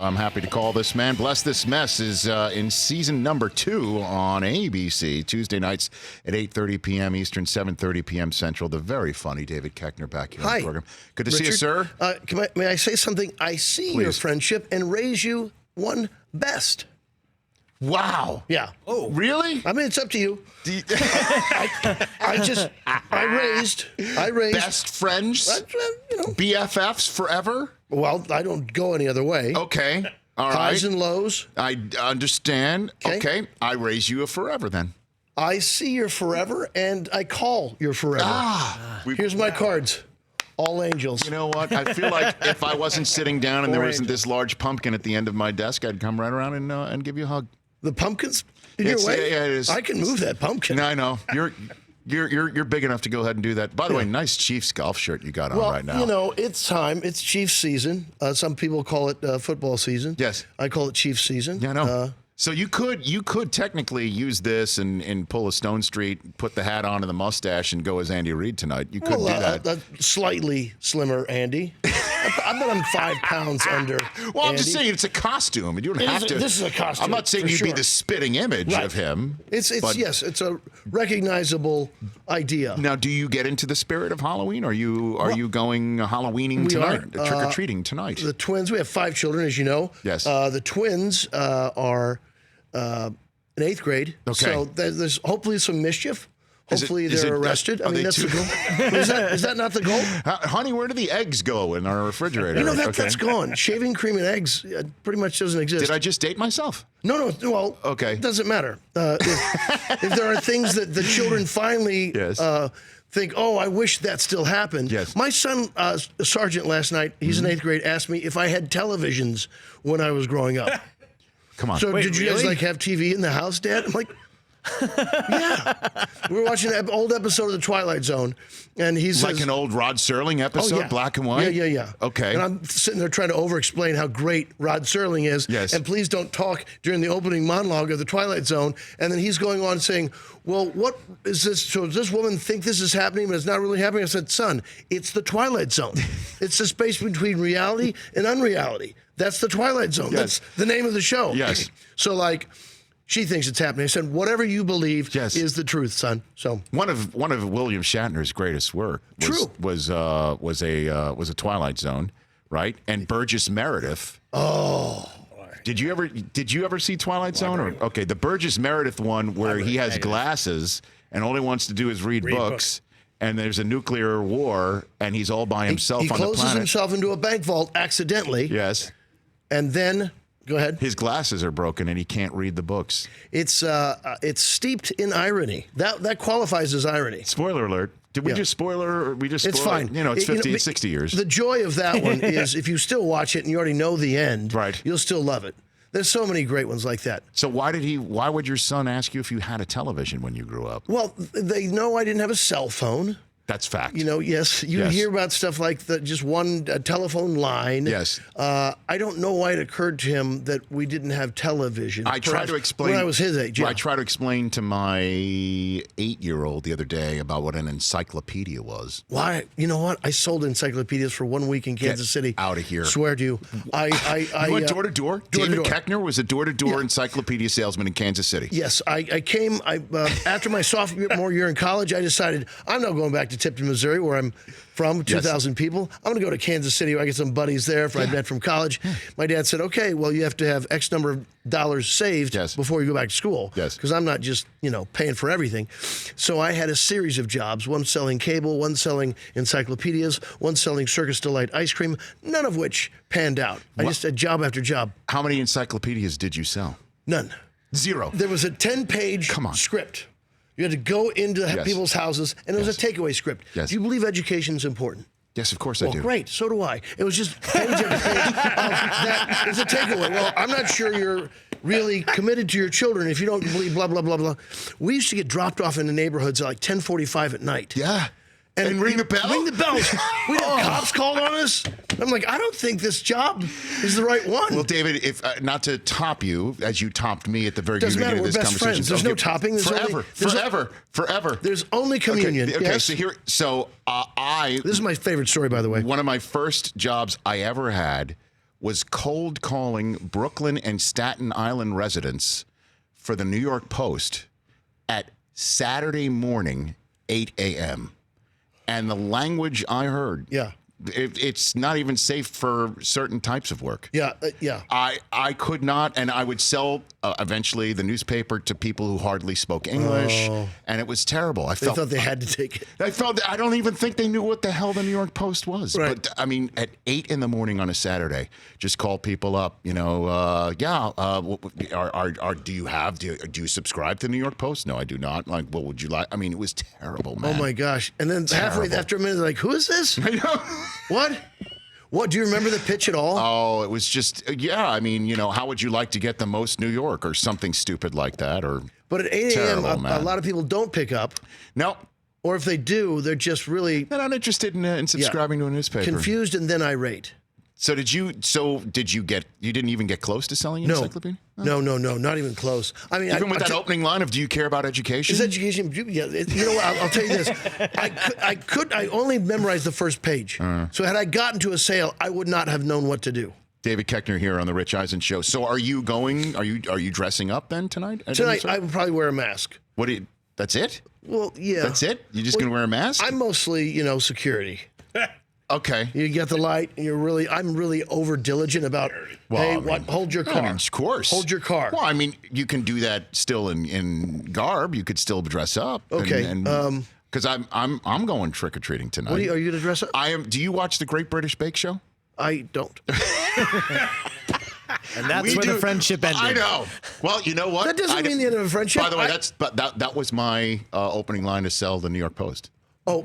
I'm happy to call this man. Bless This Mess is in season number 2 on ABC, Tuesday nights at 8:30 p.m. Eastern, 7:30 p.m. Central. The very funny David Koechner back here on the program. Good to see you, sir. May I say something? I see your friendship and raise you one best. Wow. Yeah. Oh, really? I mean, it's up to you. I raised. Best friends? BFFs forever? Well, I don't go any other way. Okay. All right. Highs and lows. I understand. Okay. I raise you a forever then. I see your forever and I call your forever. Here's my cards. All angels. You know what? I feel like if I wasn't sitting down and there wasn't this large pumpkin at the end of my desk, I'd come right around and give you a hug. The pumpkin's in your way? Yeah, it is. I can move that pumpkin. No, I know. You're big enough to go ahead and do that. By the way, nice Chiefs golf shirt you got on right now. You know, it's time. It's Chiefs season. Some people call it football season. Yes. I call it Chiefs season. Yeah, I know. So you could technically use this and pull a Stone Street, put the hat on and the mustache, and go as Andy Reid tonight. You could do that. A slightly slimmer Andy. I bet I'm 5 pounds under. Well, I'm Andy. just saying it's a costume. You don't have to. This is a costume. I'm not saying you'd be the spitting image of him. It's a recognizable idea. Now, do you get into the spirit of Halloween? Are you going Halloweening tonight? Trick or treating tonight? The twins. We have 5 children, as you know. Yes. The twins are in 8th grade. Okay. So there's hopefully some mischief. Hopefully they're arrested. I mean, that's the goal. Is that not the goal? Honey, where do the eggs go in our refrigerator? You know, that's gone. Shaving cream and eggs pretty much doesn't exist. Did I just date myself? No. Well, okay. It doesn't matter. If there are things that the children finally think, oh, I wish that still happened. Yes. My son, Sergeant, last night, he's in 8th grade, asked me if I had televisions when I was growing up. Come on. So did you guys have TV in the house, Dad? I'm like, yeah. We were watching an old episode of The Twilight Zone, and he says, like an old Rod Serling episode, black and white? Yeah. Okay. And I'm sitting there trying to over-explain how great Rod Serling is. Yes. And please don't talk during the opening monologue of The Twilight Zone. And then he's going on saying, well, what is this? So does this woman think this is happening, but it's not really happening? I said, son, it's The Twilight Zone. It's the space between reality and unreality. That's The Twilight Zone. Yes. That's the name of the show. Yes. So, like, she thinks it's happening. I said, whatever you believe is the truth, son. So one of William Shatner's greatest work was a Twilight Zone, right? And Burgess Meredith. Oh. Did you ever see Twilight Zone? Okay, the Burgess Meredith one where he has glasses and all he wants to do is read books. And there's a nuclear war, and he's all by himself on the planet. He closes himself into a bank vault accidentally. Yes. And then, go ahead. His glasses are broken, and he can't read the books. It's steeped in irony. That qualifies as irony. Spoiler alert. Did we just spoiler? Or we just spoil it's fine. It? You know, it's 50, 60 years. The joy of that one is if you still watch it and you already know the end, you'll still love it. There's so many great ones like that. So why would your son ask you if you had a television when you grew up? Well, they know I didn't have a cell phone. That's fact. You know, yes, you hear about stuff like just one telephone line. Yes. I don't know why it occurred to him that we didn't have television. I try to explain. When I was his age, yeah. I try to explain to my 8-year-old the other day about what an encyclopedia was. Why? You know what? I sold encyclopedias for 1 week in Kansas City. Out of here. Swear to you. You went door to door? David Koechner was a door-to-door encyclopedia salesman in Kansas City. Yes. I came, after my sophomore year in college, I decided I'm not going back to Tipton, Missouri, where I'm from, 2,000 people. I'm going to go to Kansas City where I get some buddies there I met from college. My dad said, okay, well, you have to have X number of dollars saved before you go back to school. Yes. Because I'm not just, paying for everything. So I had a series of jobs, one selling cable, one selling encyclopedias, one selling Circus Delight ice cream, none of which panned out. I just had job after job. How many encyclopedias did you sell? None. 0. There was a 10-page script. You had to go into people's houses, and it was a takeaway script. Yes. Do you believe education is important? Yes, of course I do. Great. So do I. It was just page after page of that. It's a takeaway. Well, I'm not sure you're really committed to your children if you don't believe blah, blah, blah, blah. We used to get dropped off in the neighborhoods at like 10:45 at night. Yeah. And ring the bell? Ring the bells. We had cops called on us. I'm like, I don't think this job is the right one. Well, David, if not to top you, as you topped me at the very beginning of this conversation. Friends. There's no topping. Forever. There's only communion. Okay, yes? so This is my favorite story, by the way. One of my first jobs I ever had was cold calling Brooklyn and Staten Island residents for the New York Post at Saturday morning, 8 a.m. And the language I heard, it's not even safe for certain types of work. I could not, and I would sell eventually the newspaper to people who hardly spoke English, and it was terrible. I thought they had to take it. I don't even think they knew what the hell the New York Post was. Right. But I mean, at 8 in the morning on a Saturday, just call people up. You know, do you subscribe to the New York Post? No, I do not. Like, what would you like? I mean, it was terrible, man. Oh my gosh! And then halfway after a minute, they're like, "Who is this? I know. What? What? Do you remember the pitch at all?" Oh, it was just, I mean, how would you like to get the most New York or something stupid like that? But at 8 a.m., a lot of people don't pick up. No. Or if they do, they're just really... They're not interested in subscribing to a newspaper. Confused and then irate. So you didn't even get close to selling an encyclopedia? No, not even close. I mean, even with that opening line of, do you care about education? Is education, you know what, I'll tell you this. I only memorized the first page. So had I gotten to a sale, I would not have known what to do. David Koechner here on the Rich Eisen Show. So are you dressing up then tonight? Tonight, I would probably wear a mask. That's it? Well, yeah. That's it? You're just going to wear a mask? I'm mostly, security. Okay. You get the light, and I'm really over diligent about, hold your car. I mean, of course. Hold your car. Well, I mean, you can do that still in garb. You could still dress up. Okay. Because I'm going trick-or-treating tonight. Are you going to dress up? I am. Do you watch the Great British Bake Show? I don't. And that's where the friendship ended. I know. Well, you know what? That doesn't mean the end of a friendship. By the way, that was my opening line to sell the New York Post. Oh,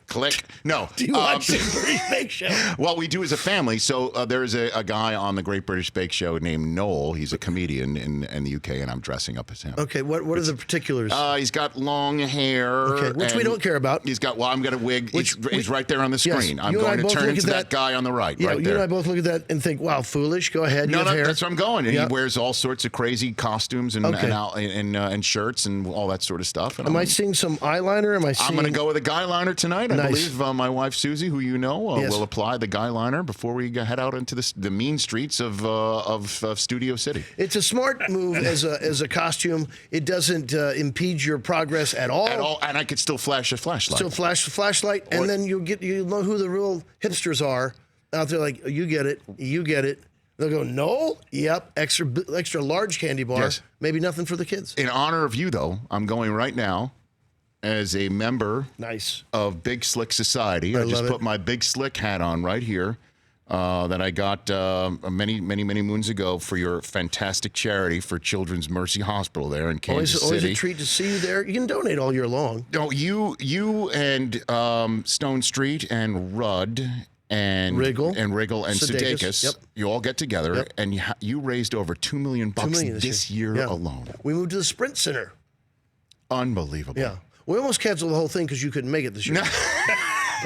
click. No. Do you watch the British Bake Show? Well, we do as a family. So there's a guy on the Great British Bake Show named Noel. He's a comedian in the UK, and I'm dressing up as him. Okay, what are the particulars? He's got long hair. Okay, which we don't care about. I'm got a wig. He's right there on the screen. Yes, I'm going to turn to that guy on the right. Yeah, right you there. and I both look at that and think, wow, foolish. Go ahead. No, hair. that's where I'm going. And he wears all sorts of crazy costumes and shirts and all that sort of stuff. And am I seeing some eyeliner? I'm going to go with a guy liner tonight. I believe my wife Susie, who you know, will apply the guy liner before we head out into the mean streets of Studio City. It's a smart move as a costume. It doesn't impede your progress at all. And I could still flash a flashlight. Still flash the flashlight, and then you know who the real hipsters are out there. Like, you get it. They'll go, no, yep, extra large candy bar. Yes. Maybe nothing for the kids. In honor of you, though, I'm going right now. As a member of Big Slick Society. I just put my Big Slick hat on right here that I got many moons ago for your fantastic charity for Children's Mercy Hospital there in Kansas City. Always a treat to see you there. You can donate all year long. No, you and Stone Street and Rudd and Riggle and Sudeikis, yep. You all get together and you raised over $2 million this year alone. We moved to the Sprint Center. Unbelievable. Yeah. We almost canceled the whole thing because you couldn't make it this year.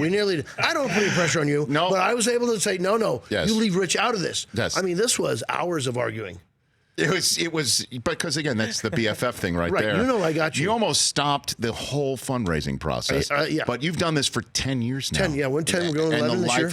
We nearly did. I don't put any pressure on you. No. But I was able to say, no. Yes. You leave Rich out of this. Yes. I mean, this was hours of arguing. It was because again, that's the BFF thing right there. You know I got you. You almost stopped the whole fundraising process. Yeah. But you've done this for 10 years now. 10, yeah. We're 10, we're going 11 this year.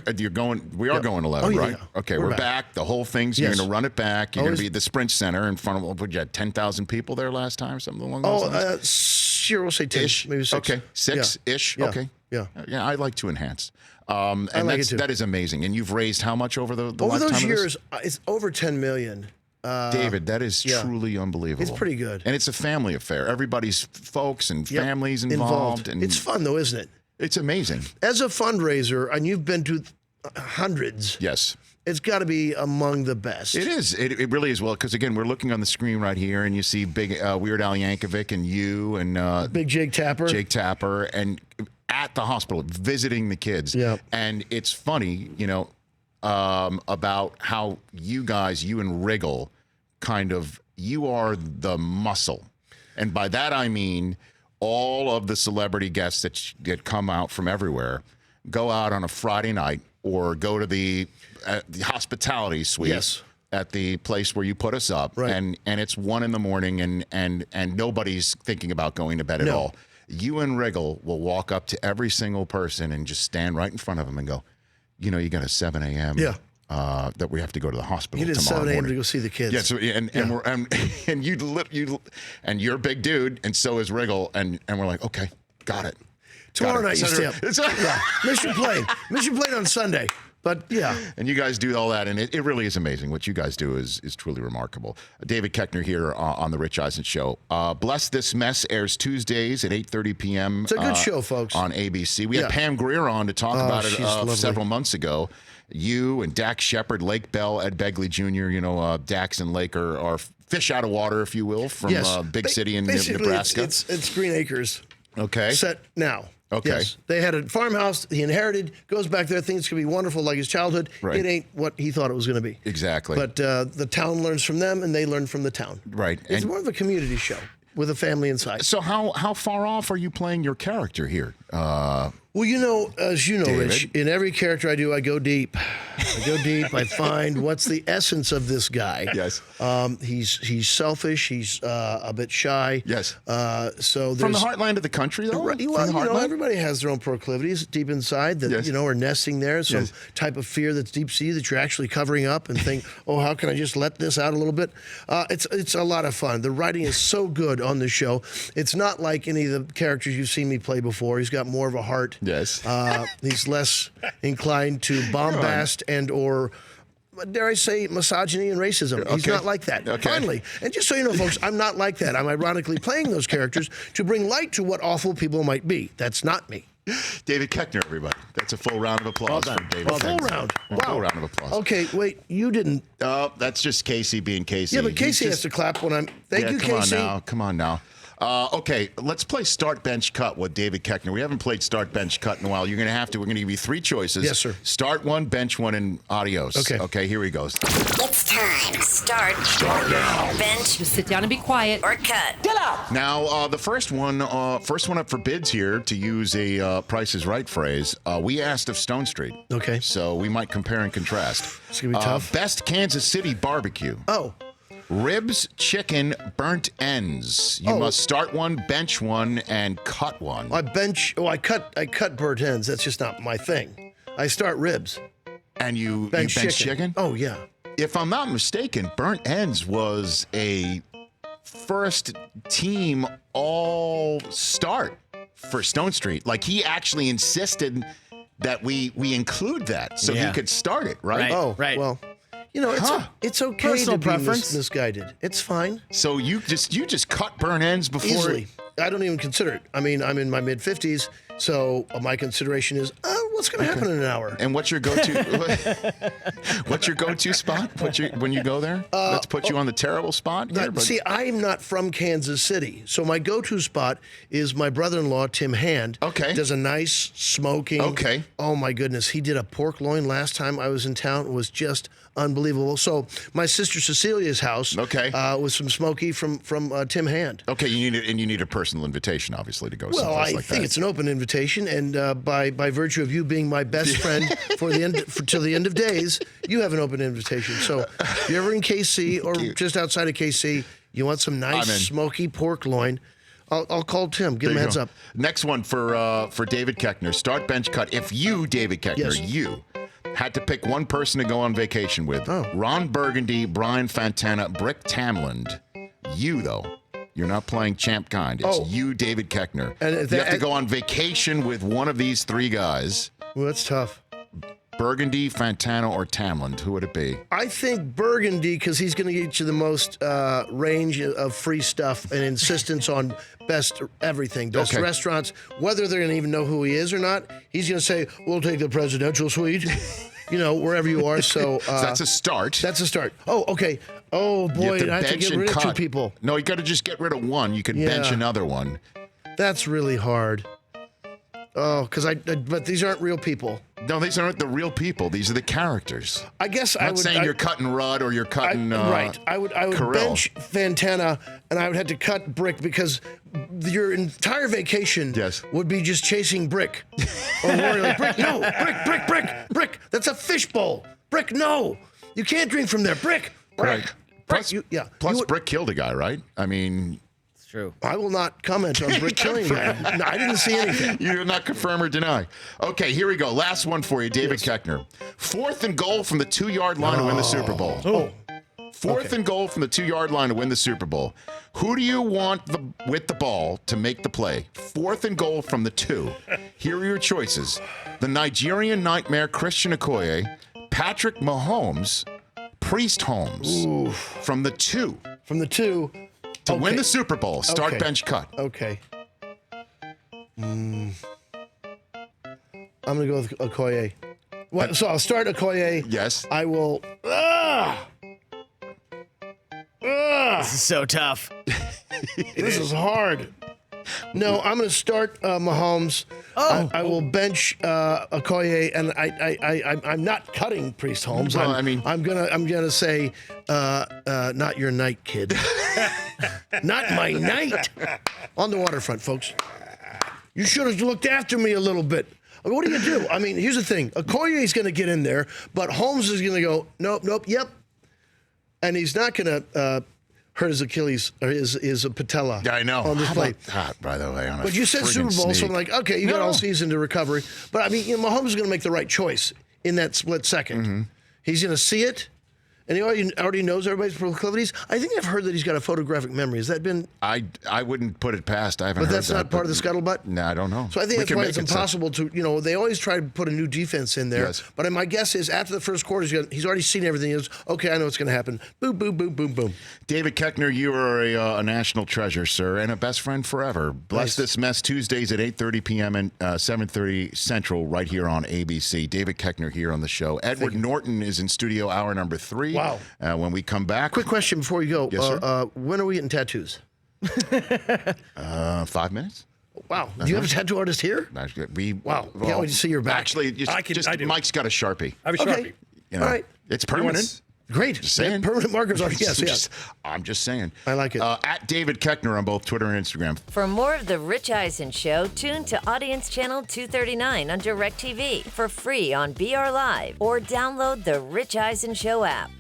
We are going 11, right? Yeah. Okay, we're back. The whole thing's, you're going to run it back. You're going to be at the Sprint Center in front of, you had 10,000 people there last time, something along those lines? Sure, we'll say 10. Ish. Maybe 6. Okay, 6-ish. Yeah. Okay. Yeah. Yeah, I like to enhance. And I like it too. That is amazing. And you've raised how much over the over lifetime those of years? It's over 10 million. David, that is truly unbelievable. It's pretty good. And it's a family affair. Everybody's folks and families involved. And it's fun, though, isn't it? It's amazing. As a fundraiser, and you've been to hundreds. Yes. It's got to be among the best. It is. It really is. Well, because, again, we're looking on the screen right here, and you see big Weird Al Yankovic and you and Big Jake Tapper. And at the hospital visiting the kids. Yeah. And it's funny, about how you and Riggle you are the muscle. And by that I mean all of the celebrity guests that come out from everywhere go out on a Friday night or go to the hospitality suite at the place where you put us up. Right. And it's 1 a.m. and nobody's thinking about going to bed at all. You and Riggle will walk up to every single person and just stand right in front of them and go, you got a 7 a.m. Yeah. that we have to go to the hospital You did tomorrow 7 a.m. morning. to go see the kids. Yeah, so, and you're a big dude, and so is Riggle, and we're like, okay, got it. Tomorrow night you stay up. It's Yeah, Mission Plain on Sunday. But yeah. And you guys do all that, and it really is amazing. What you guys do is truly remarkable. David Koechner here on the Rich Eisen Show. Bless This Mess airs Tuesdays at 8:30 p.m. It's a good show, folks. On ABC. We had Pam Grier on to talk about it several months ago. You and Dax Shepard, Lake Bell, Ed Begley Jr., Dax and Lake are fish out of water, if you will, from big city in Nebraska. It's Green Acres. Okay. Set now. Okay. Yes. They had a farmhouse he inherited, goes back there, thinks it's going to be wonderful like his childhood. Right. It ain't what he thought it was going to be. Exactly. But the town learns from them, and they learn from the town. Right. It's more of a community show with a family inside. So how far off are you playing your character here? Well, as you know, David. Rich, in every character I do, I go deep. I find what's the essence of this guy. Yes. He's selfish. He's a bit shy. Yes. So From the heartland of the country, though? Right, well, everybody has their own proclivities deep inside that, are nesting there. Some type of fear that's deep sea that you're actually covering up and think, oh, how can I just let this out a little bit? It's a lot of fun. The writing is so good on this show. It's not like any of the characters you've seen me play before. He's got more of a heart. Yes. He's less inclined to bombast and or, dare I say, misogyny and racism. He's not like that. Okay. Finally. And just so you know, folks, I'm not like that. I'm ironically playing those characters to bring light to what awful people might be. That's not me. David Koechner, everybody. That's a full round of applause for David. Full round. Wow. Full round of applause. Okay, wait, you didn't. Oh, that's just Casey being Casey. Yeah, but Casey has to clap when I'm. Thank you, Casey. Come on now. Okay, let's play Start Bench Cut with David Koechner. We haven't played Start Bench Cut in a while. You're going to have to. We're going to give you 3 choices. Yes, sir. Start one, bench one, and adios. Okay. Okay, here he goes. It's time. Start now. Bench. Just sit down and be quiet. Or cut. Get out. Now, the first one up for bids here, to use a Price is Right phrase, we asked of Stone Street. Okay. So we might compare and contrast. It's going to be tough. Best Kansas City barbecue. Oh. Ribs, chicken, burnt ends. You must start one, bench one, and cut one. I cut burnt ends. That's just not my thing. I start ribs. And you Bench chicken? Oh, yeah. If I'm not mistaken, burnt ends was a first team all start for Stone Street. Like, he actually insisted that we include that so he could start it, right? Oh, right. Well, it's okay Personal to be preference. this guy did. It's fine. So you just cut burnt ends before Easily. I don't even consider it. I mean, I'm in my mid-50s, so my consideration is, what's going to happen in an hour? And what's your go-to? What's your go-to spot? When you go there? Let's put you on the terrible spot. Here, See, I'm not from Kansas City, so my go-to spot is my brother-in-law, Tim Hand. Okay. Does a nice smoking. Okay. Oh, my goodness. He did a pork loin last time I was in town. It was just unbelievable. So my sister Cecilia's house was some smoky from Tim Hand. Okay, you need a personal invitation, obviously, to go. Well, I like think that. it's an open invitation, and by virtue of you being my best friend till the end of days, you have an open invitation. So if you're ever in KC or just outside of KC, you want some nice smoky pork loin, I'll call Tim. Give him a heads up. Next one for David Koechner. Start bench cut. If you, David Koechner, you had to pick one person to go on vacation with, Ron Burgundy, Brian Fantana, Brick Tamland. You, though. You're not playing champ kind. It's you, David Koechner. And you have to go on vacation with one of these 3 guys. Well, that's tough. Burgundy, Fantana, or Tamland. Who would it be? I think Burgundy, because he's going to get you the most range of free stuff and insistence on best everything, best restaurants. Whether they're going to even know who he is or not, he's going to say, we'll take the presidential suite. Wherever you are. So that's a start. That's a start. Oh, okay. Oh, boy, I have to get rid of 2 people. No, you got to just get rid of one. You can bench another one. That's really hard. Oh, but these aren't real people. No, these aren't the real people. These are the characters. I guess I'm not saying you're cutting Rudd or you're cutting right. I would Carell. bench Fantana, and I would have to cut Brick because your entire vacation would be just chasing Brick. Or worry like, Brick, no, Brick. That's a fishbowl. Brick, no. You can't drink from there. Brick. Right. Plus, Brick. Brick killed a guy, right? I mean, True. I will not comment on Britt killing guy. No, I didn't see anything. You do not confirm or deny. Okay, here we go. Last one for you, David Koechner. 4th and goal from the 2-yard line to win the Super Bowl. Oh. 4th and goal from the 2-yard line to win the Super Bowl. Who do you want with the ball to make the play? 4th and goal from the 2. Here are your choices. The Nigerian Nightmare Christian Okoye, Patrick Mahomes, Priest Holmes. Ooh. From the 2. From the 2. To win the Super Bowl. Start Okay. bench cut. Okay. I'm going to go with Okoye. What, so I'll start Okoye. Yes. I will. This is so tough. This is hard. No, I'm going to start Mahomes. I will bench Okoye, and I'm not cutting Priest Holmes. Well, I'm gonna say, not your night, kid. Not my night. On the waterfront, folks. You should have looked after me a little bit. What are you gonna do? I mean, here's the thing. Okoye's gonna get in there, but Holmes is gonna go, nope, yep, and he's not gonna hurt his Achilles or his patella. Yeah, I know. On this How play. about that, by the way? But you said Super Bowl, so I'm like, okay, you got all season to recover. But I mean, Mahomes is going to make the right choice in that split second. Mm-hmm. He's going to see it, and he already knows everybody's proclivities. I think I've heard that he's got a photographic memory. Has that been? I wouldn't put it past. I haven't heard But that's that, not part of the scuttlebutt? No, I don't know. So I think We that's can why make it's it so. impossible to, they always try to put a new defense in there. Yes. But my guess is after the first quarter, he's already seen everything. He goes, okay, I know what's going to happen. Boom, boom, boom, boom, boom. David Koechner, you are a national treasure, sir, and a best friend forever. Bless This Mess, Tuesdays at 8:30 p.m. and 7:30 Central right here on ABC. David Koechner here on the show. Edward Norton is in studio hour number 3. Wow. When we come back. Quick question before you go. Yes, sir. When are we getting tattoos? 5 minutes? Wow. Do you have a tattoo artist here? Wow. Can't wait to see your back. Actually, I do. Mike's got a Sharpie. I have a Sharpie. You know, All right. It's permanent. Great. Just saying. Permanent markers are, yes. I'm just saying. I like it. At David Koechner on both Twitter and Instagram. For more of The Rich Eisen Show, tune to Audience Channel 239 on DirecTV for free on BR Live or download the Rich Eisen Show app.